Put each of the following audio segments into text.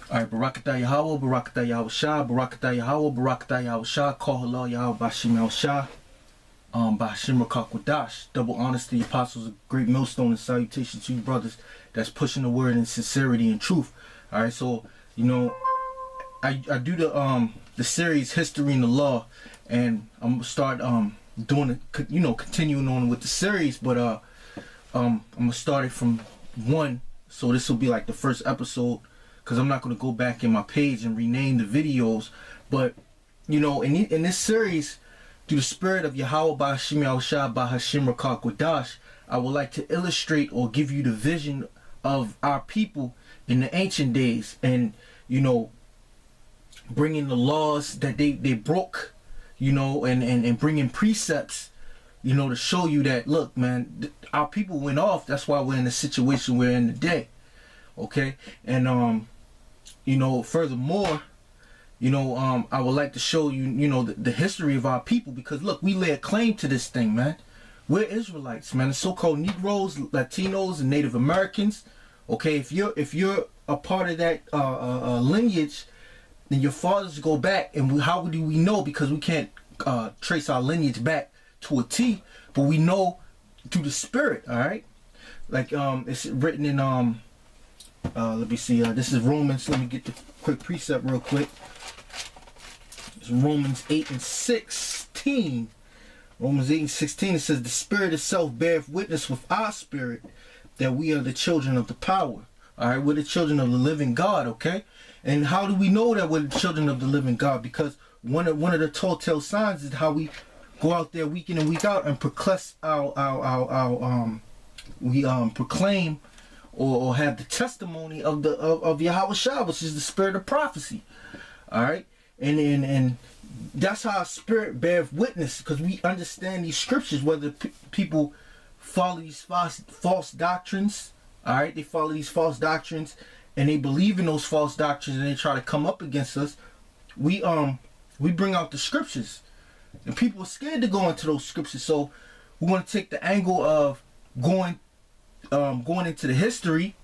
All right, Barakatah Yahweh, Barakatah Yahweh Shah, Barakatah Yahweh, Barakatah Yahweh Shah, Call Halal Yahweh Bashim Yahweh Shah, Bashim Rakakwadash. Double honors to the apostles, a great millstone, and salutation to you brothers that's pushing the word in sincerity and truth. All right, so you know, I do the series History and the Law, and I'm gonna start doing it, you know, continuing on with the series, but I'm gonna start it from one, so this will be like the first episode, because I'm not going to go back in my page and rename the videos. But you know, in this series, through the spirit of Yahweh Ba'ashim Yahushua Ba'Hashim Rakak Wadash, I would like to illustrate or give you the vision of our people in the ancient days, and you know, bringing the laws that they broke, you know, and bringing precepts, you know, to show you that, look, man, our people went off. That's why we're in the situation we're in today. Okay, and you know, furthermore, you know, I would like to show you, you know, the history of our people, because look, we lay a claim to this thing, man. We're Israelites, man. The so-called Negroes, Latinos, and Native Americans. Okay, if you're a part of that lineage, then your fathers go back, and how do we know? Because we can't trace our lineage back to a T, but we know through the spirit. All right, like it's written in let me see, this is Romans. Let me get the quick precept real quick. It's Romans 8:16. Romans 8:16, it says, the spirit itself beareth witness with our spirit that we are the children of the power. All right, we're the children of the living God. Okay, and how do we know that we're the children of the living God? Because one of the telltale signs is how we go out there week in and week out and proclaim or have the testimony of Yahweh Shah, which is the spirit of prophecy. All right, and that's how our spirit bears witness, because we understand these scriptures, whether people follow these false doctrines. All right, they follow these false doctrines and they believe in those false doctrines, and they try to come up against us. We bring out the scriptures, and people are scared to go into those scriptures. So we want to take the angle of going into the history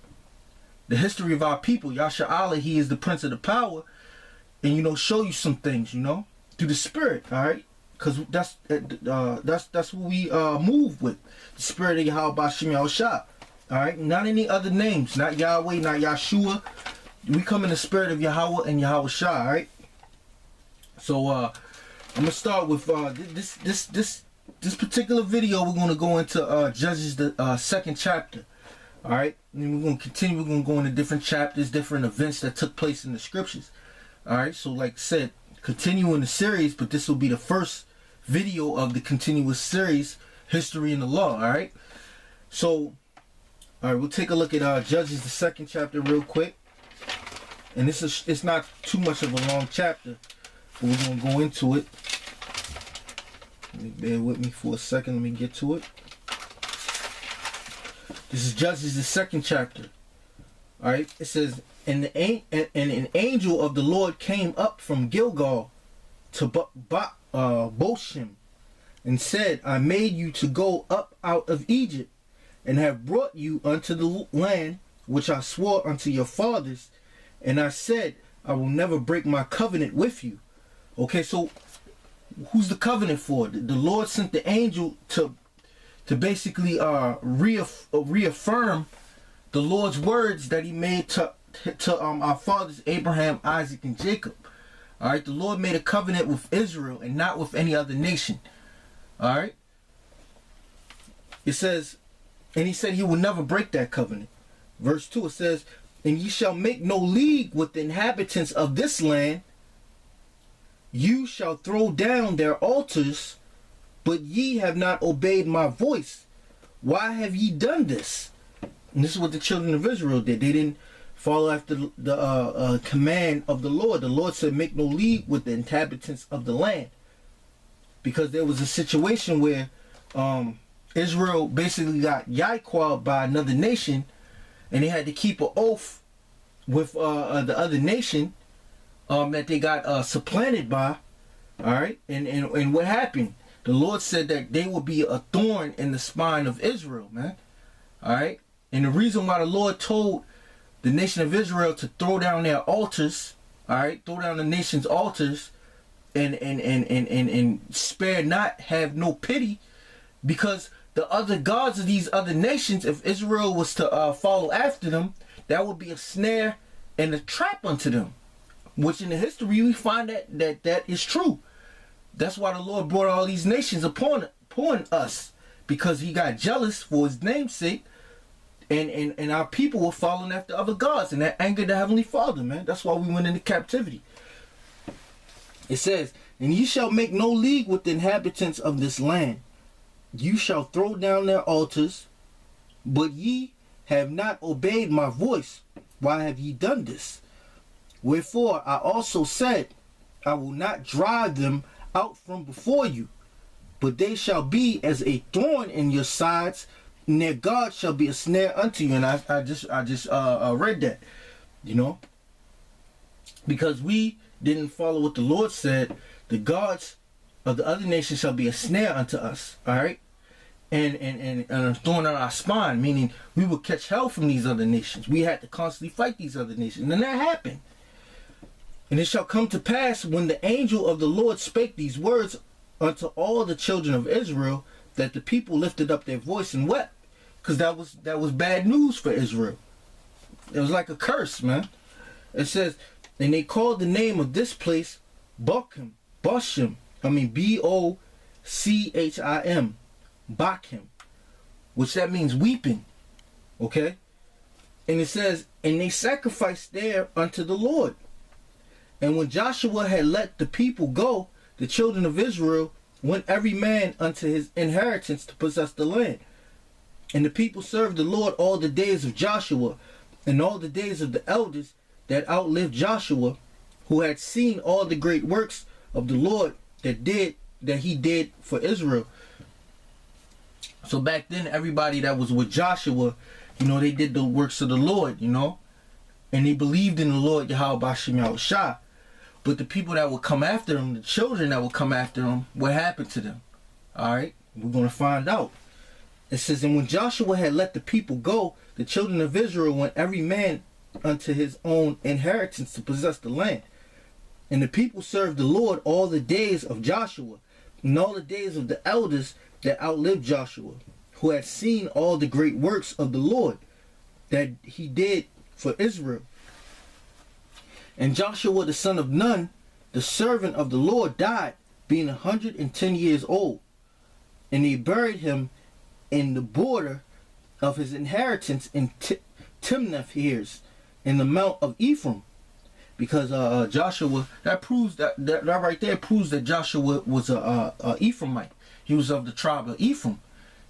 of our people. Yasha Allah, he is the prince of the power, and you know, show you some things, you know, through the spirit. All right, because that's what we move with, the spirit of Yahweh Ba'ashim Yahushua. All right, not any other names, not Yahweh, not Yahshua. We come in the spirit of Yahweh and Yahweh Shah. All right, so I'm gonna start with this particular video. We're gonna go into Judges, the second chapter. All right, and we're gonna continue. We're gonna go into different chapters, different events that took place in the scriptures. All right, so like I said, continuing the series, but this will be the first video of the continuous series, History and the Law. All right, so all right, we'll take a look at Judges, the second chapter, real quick. And it's not too much of a long chapter, but we're gonna go into it. Bear with me for a second. Let me get to it. This is Judges, the second chapter. All right. It says, and an angel of the Lord came up from Gilgal to Boshim, and said, I made you to go up out of Egypt, and have brought you unto the land which I swore unto your fathers. And I said, I will never break my covenant with you. Okay, so who's the covenant for? The Lord sent the angel to basically reaffirm the Lord's words that he made to our fathers Abraham, Isaac, and Jacob. All right, the Lord made a covenant with Israel and not with any other nation. All right, it says, and he said he will never break that covenant. Verse 2, it says, and ye shall make no league with the inhabitants of this land. You shall throw down their altars, but ye have not obeyed my voice. Why have ye done this? And this is what the children of Israel did. They didn't follow after the command of the Lord. The Lord said, make no league with the inhabitants of the land. Because there was a situation where Israel basically got yaiquad by another nation, and they had to keep an oath with the other nation that they got supplanted by. All right, and what happened? The Lord said that they would be a thorn in the spine of Israel, man. All right, and the reason why the Lord told the nation of Israel to throw down their altars, all right, throw down the nation's altars, and spare not, have no pity, because the other gods of these other nations, if Israel was to follow after them, that would be a snare and a trap unto them. Which in the history we find that is true. That's why the Lord brought all these nations upon us, because he got jealous for his name's sake, and our people were following after other gods, and that angered the Heavenly Father, man. That's why we went into captivity. It says, and ye shall make no league with the inhabitants of this land. You shall throw down their altars, but ye have not obeyed my voice. Why have ye done this? Wherefore I also said, I will not drive them out from before you, but they shall be as a thorn in your sides, and their God shall be a snare unto you. And I just read that, you know, because we didn't follow what the Lord said. The gods of the other nations shall be a snare unto us, all right, and a thorn on our spine, meaning we will catch hell from these other nations. We had to constantly fight these other nations, and that happened. And it shall come to pass, when the angel of the Lord spake these words unto all the children of Israel, that the people lifted up their voice and wept, because that was bad news for Israel. It was like a curse, man. It says, and they called the name of this place Bochim, B-O-C-H-I-M, Bochim, which that means weeping, okay? And it says, and they sacrificed there unto the Lord. And when Joshua had let the people go, the children of Israel went every man unto his inheritance to possess the land. And the people served the Lord all the days of Joshua, and all the days of the elders that outlived Joshua, who had seen all the great works of the Lord that he did for Israel. So back then, everybody that was with Joshua, you know, they did the works of the Lord, you know, and they believed in the Lord Yahweh Bashim Yahushua. But the people that would come after him, the children that would come after him, what happened to them? All right, we're going to find out. It says, and when Joshua had let the people go, the children of Israel went every man unto his own inheritance to possess the land. And the people served the Lord all the days of Joshua, and all the days of the elders that outlived Joshua, who had seen all the great works of the Lord that he did for Israel. And Joshua the son of Nun, the servant of the Lord, died, being 110 years old. And they buried him in the border of his inheritance in Timnath-Heres, in the mount of Ephraim. Because Joshua, that proves that right there proves that Joshua was a Ephraimite. He was of the tribe of Ephraim,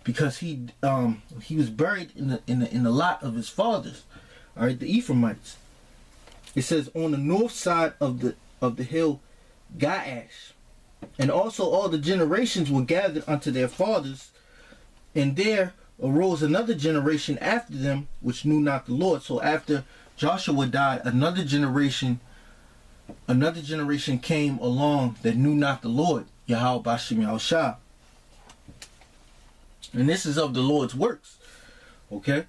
because he was buried in the lot of his fathers. All right, the Ephraimites. It says, on the north side of the hill Gaash. And also all the generations were gathered unto their fathers, and there arose another generation after them which knew not the Lord. So after Joshua died, another generation came along that knew not the Lord Yahweh Bashim Yahushua. And this is of the Lord's works. Okay.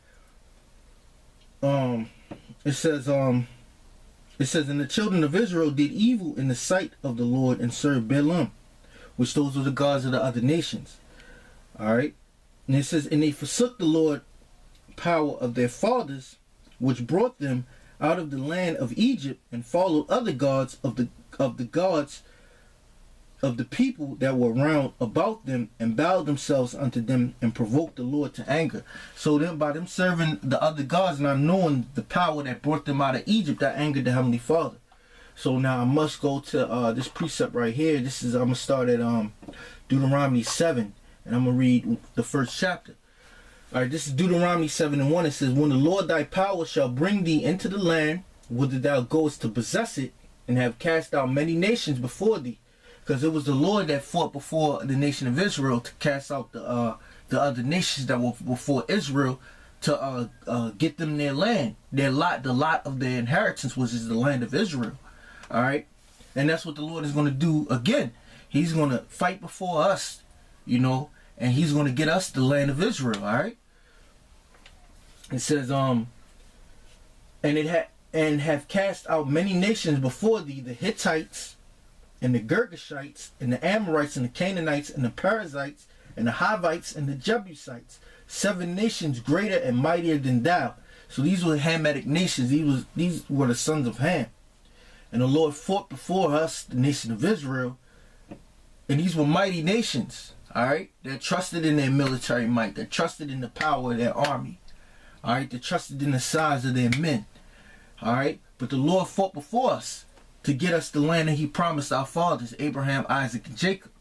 It says, and the children of Israel did evil in the sight of the Lord, and served Balaam, which those were the gods of the other nations. All right. And it says, and they forsook the Lord power of their fathers, which brought them out of the land of Egypt, and followed other gods of the gods of the people that were round about them, and bowed themselves unto them, and provoked the Lord to anger. So then, by them serving the other gods, not knowing the power that brought them out of Egypt, that angered the Heavenly Father. So now I must go to this precept right here. I'm gonna start at Deuteronomy 7, and I'm gonna read the first chapter. All right, this is Deuteronomy 7:1. It says, when the Lord thy power shall bring thee into the land, whither thou goest to possess it, and have cast out many nations before thee. Because it was the Lord that fought before the nation of Israel to cast out the other nations that were before Israel, to get them their land, the lot of their inheritance, which is the land of Israel. All right, and that's what the Lord is going to do again. He's going to fight before us, you know, and he's going to get us the land of Israel. All right. It says, and have cast out many nations before thee, the Hittites, and the Girgashites, and the Amorites, and the Canaanites, and the Perizzites, and the Hivites, and the Jebusites, 7 nations greater and mightier than thou. So these were Hamitic nations. These were the sons of Ham. And the Lord fought before us, the nation of Israel. And these were mighty nations, all right? That trusted in their military might. That trusted in the power of their army, all right? That trusted in the size of their men, all right? But the Lord fought before us to get us the land that he promised our fathers, Abraham, Isaac, and Jacob,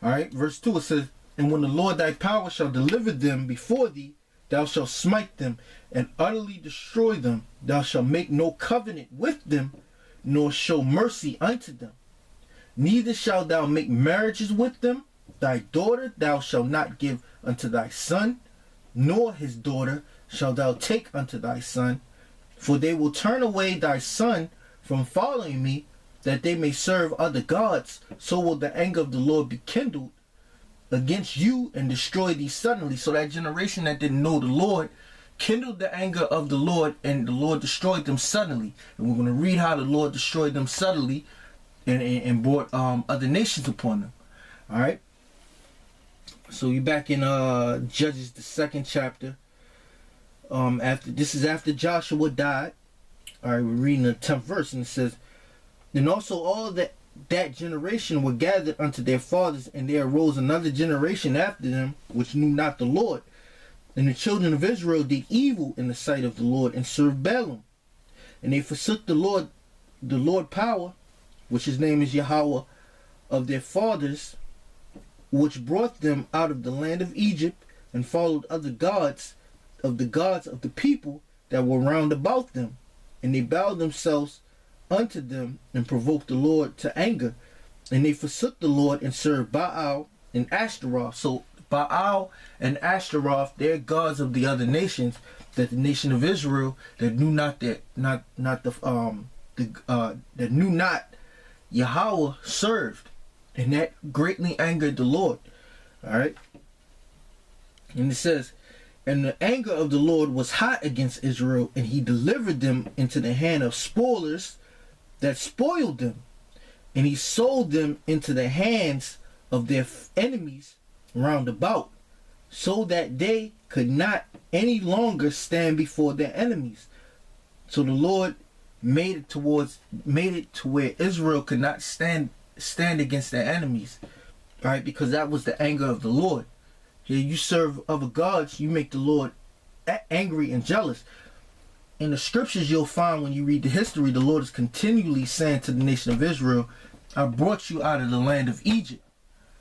all right? Verse 2, it says, and when the Lord thy power shall deliver them before thee, thou shalt smite them and utterly destroy them. Thou shalt make no covenant with them, nor show mercy unto them. Neither shalt thou make marriages with them. Thy daughter thou shalt not give unto thy son, nor his daughter shalt thou take unto thy son. For they will turn away thy son from following me, that they may serve other gods. So will the anger of the Lord be kindled against you and destroy thee suddenly. So that generation that didn't know the Lord kindled the anger of the Lord, and the Lord destroyed them suddenly. And we're going to read how the Lord destroyed them suddenly and brought other nations upon them. All right. So you're back in Judges, the 2nd chapter. After Joshua died. All right, we're reading the 10th verse, and it says, and also all that generation were gathered unto their fathers, and there arose another generation after them, which knew not the Lord. And the children of Israel did evil in the sight of the Lord, and served Balaam. And they forsook the Lord power, which his name is Yahweh, of their fathers, which brought them out of the land of Egypt, and followed other gods of the people that were round about them. And they bowed themselves unto them, and provoked the Lord to anger. And they forsook the Lord, and served Baal and Ashtaroth. So Baal and Ashtaroth, they're gods of the other nations that the nation of Israel that knew not that knew not Yahweh served, and that greatly angered the Lord. All right, and it says, and the anger of the Lord was hot against Israel, and he delivered them into the hand of spoilers that spoiled them, and he sold them into the hands of their enemies round about, so that they could not any longer stand before their enemies. So the Lord made it to where Israel could not stand against their enemies, right? Because that was the anger of the Lord. Here you serve other gods, you make the Lord angry and jealous. In the scriptures you'll find, when you read the history, the Lord is continually saying to the nation of Israel, I brought you out of the land of Egypt.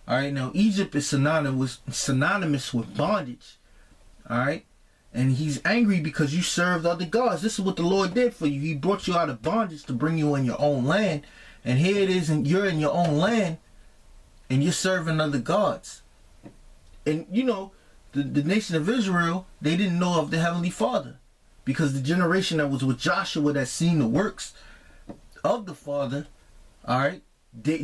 All right, now Egypt is synonymous with bondage. All right, and he's angry because you served other gods. This is what the Lord did for you. He brought you out of bondage to bring you in your own land. And here it is, and you're in your own land, and you're serving other gods. And you know, the nation of Israel, they didn't know of the Heavenly Father, because the generation that was with Joshua that seen the works of the Father, all right, they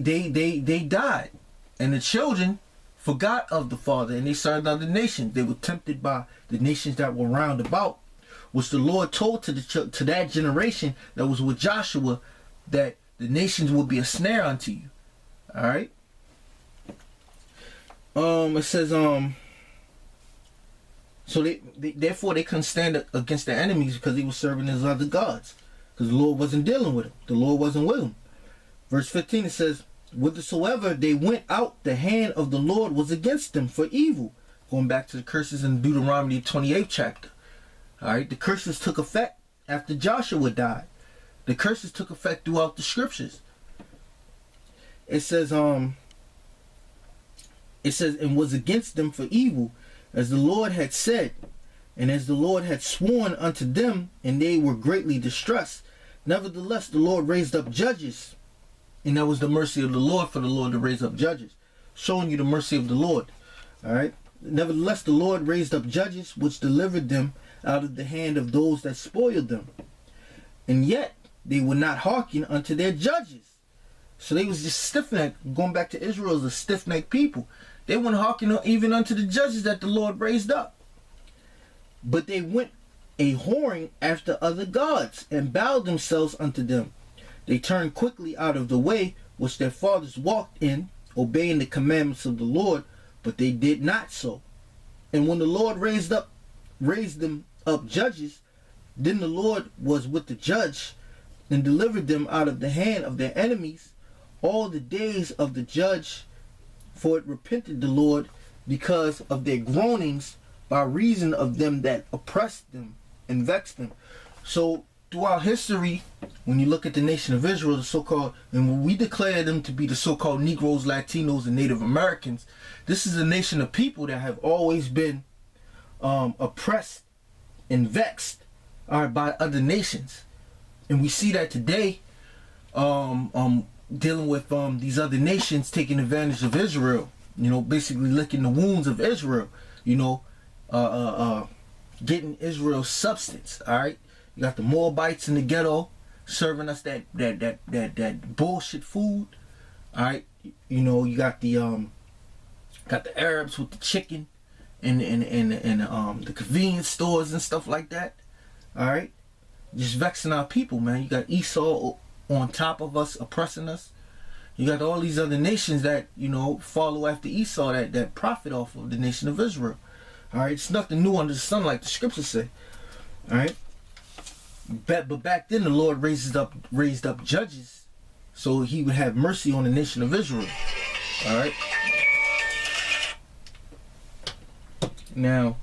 died. And the children forgot of the Father, and they served other nations. They were tempted by the nations that were round about, which the Lord told to that generation that was with Joshua that the nations would be a snare unto you. All right. It says, so therefore they couldn't stand against their enemies because they were serving his other gods, because the Lord wasn't dealing with them. The Lord wasn't with them. Verse 15, it says, whithersoever they went out, the hand of the Lord was against them for evil. Going back to the curses in Deuteronomy 28th chapter. All right, the curses took effect after Joshua died. The curses took effect throughout the scriptures. It says, and was against them for evil, as the Lord had said, and as the Lord had sworn unto them, and they were greatly distressed. Nevertheless, the Lord raised up judges. And that was the mercy of the Lord, for the Lord to raise up judges, showing you the mercy of the Lord. All right. Nevertheless, the Lord raised up judges, which delivered them out of the hand of those that spoiled them. And yet they would not hearken unto their judges. So they was just stiff-necked. Going back to Israel as a stiff-necked people. They wouldn't hearken even unto the judges that the Lord raised up. But they went a whoring after other gods, and bowed themselves unto them. They turned quickly out of the way which their fathers walked in, obeying the commandments of the Lord, but they did not so. And when the Lord raised them up judges, then the Lord was with the judge, and delivered them out of the hand of their enemies all the days of the judge. For it repented the Lord because of their groanings, by reason of them that oppressed them and vexed them. So throughout history, when you look at the nation of Israel, the so-called, and when we declare them to be the so-called Negroes, Latinos, and Native Americans, this is a nation of people that have always been oppressed and vexed by other nations. And we see that today, dealing with these other nations taking advantage of Israel, basically licking the wounds of Israel, getting Israel's substance. All right, you got the Moabites in the ghetto serving us that bullshit food. All right, you got the Arabs with the chicken and the convenience stores and stuff like that. All right, just vexing our people, man. You got Esau on top of us, oppressing us. You got all these other nations that follow after Esau, that profit off of the nation of Israel. All right, it's nothing new under the sun, like the scriptures say. All right, but back then the Lord raised up judges, so He would have mercy on the nation of Israel. All right. Now,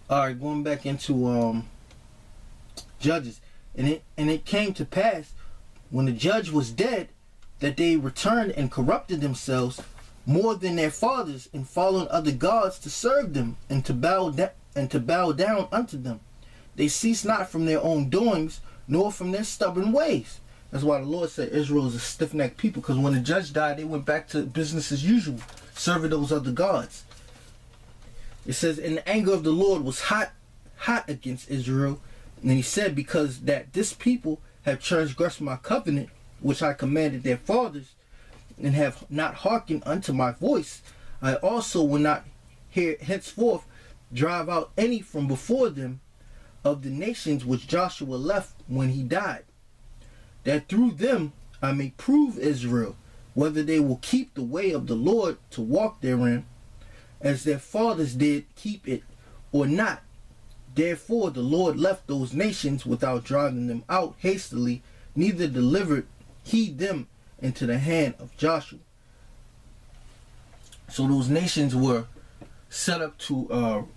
all right, going back into Judges, and it came to pass when the judge was dead, that they returned and corrupted themselves more than their fathers, in following other gods to serve them, and to bow down unto them. They ceased not from their own doings, nor from their stubborn ways. That's why the Lord said Israel is a stiff-necked people, because when the judge died, they went back to business as usual, serving those other gods. It says, and the anger of the Lord was hot against Israel, and He said, because that this people have transgressed my covenant, which I commanded their fathers, and have not hearkened unto my voice, I also will not henceforth drive out any from before them of the nations which Joshua left when he died, that through them I may prove Israel, whether they will keep the way of the Lord to walk therein, as their fathers did keep it, or not. Therefore the Lord left those nations without driving them out hastily, neither delivered He them into the hand of Joshua. So those nations were set up to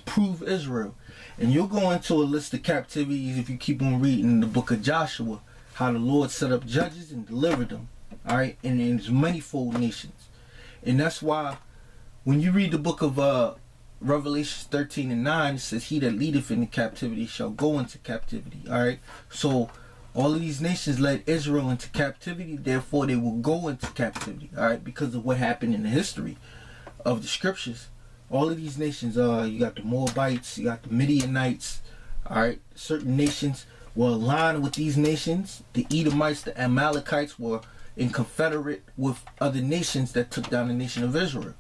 prove Israel. And you'll go into a list of captivities if you keep on reading the book of Joshua, how the Lord set up judges and delivered them. All right, and there's manifold nations. And that's why when you read the book of Revelation 13 and 9, it says, he that leadeth into captivity shall go into captivity. All right, so all of these nations led Israel into captivity, therefore they will go into captivity. All right, because of what happened in the history of the scriptures. All of these nations, you got the Moabites, you got the Midianites. All right, certain nations were aligned with these nations. The Edomites, the Amalekites were in confederate with other nations that took down the nation of Israel.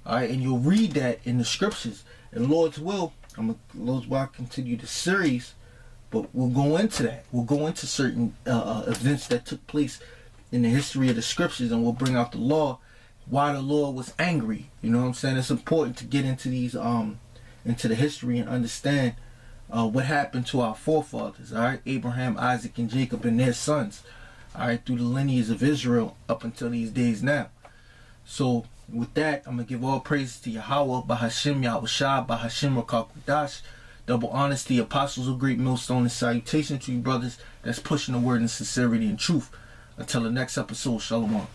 All right, and you'll read that in the scriptures. And Lord's will, Lord's will, I continue the series, but we'll go into that. We'll go into certain events that took place in the history of the scriptures, and we'll bring out the law, why the Lord was angry. You know what I'm saying? It's important to get into these, into the history and understand what happened to our forefathers. All right, Abraham, Isaac, and Jacob and their sons. All right, through the lineage of Israel up until these days now. So with that, I'm going to give all praises to Yahweh, Bahashim, Yahushua, Bahashim, Rakakwadash. Double honesty, apostles of great millstone, and salutation to you brothers that's pushing the word in sincerity and truth. Until the next episode, Shalom.